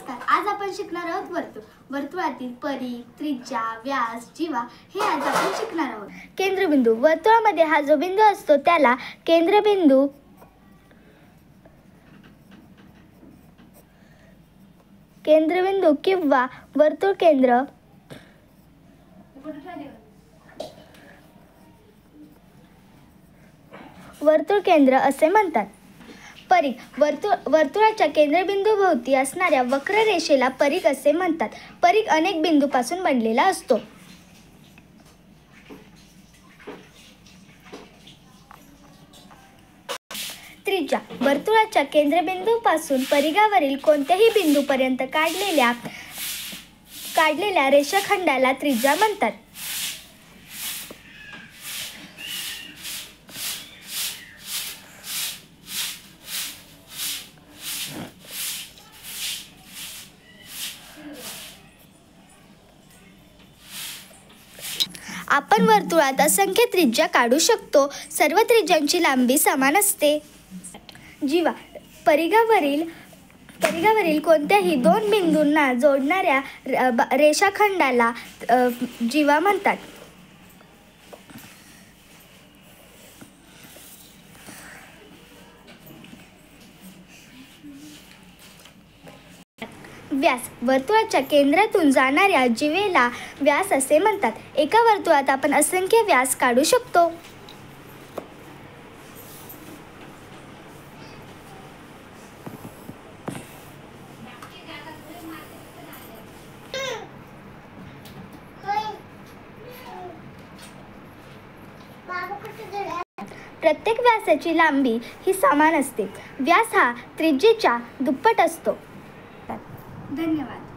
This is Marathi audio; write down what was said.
नमस्कार. आज आपण शिकणार आहोत वर्तुळ. वर्तुळातील परिघ, त्रिज्या, व्यास, जीवा हे आज आपण शिकणार आहोत. केंद्रबिंदू. वर्तुळामध्ये हा जो बिंदू असतो त्याला केंद्रबिंदू किंवा वर्तुळ केंद्र असे म्हणतात. परिघ. वर्तुळाच्या केंद्रबिंदूभोवती असणाऱ्या वक्र रेषेला परिघ असे म्हणतात. परिघ अनेक बिंदूपासून बनलेला असतो. त्रिज्या. वर्तुळाच्या केंद्रबिंदूपासून परिघावरील कोणत्याही बिंदूपर्यंत काढलेल्या रेषाखंडाला त्रिज्या म्हणतात. आपण वर्तुळात असंख्य त्रिज्या काढू शकतो. सर्व त्रिज्यांची लांबी समान असते. जीवा. परिघावरील कोणत्याही दोन बिंदूंना जोडणाऱ्या रेषाखंडाला जीवा म्हणतात. व्यास. वर्तुळाच्या केंद्रातून जाणाऱ्या जीवेला व्यास असे म्हणतात. एका वर्तुळात आपण असंख्य व्यास काढू शकतो. प्रत्येक व्यासाची लांबी ही समान असते. व्यास हा त्रिज्येच्या दुप्पट असतो. धन्यवाद.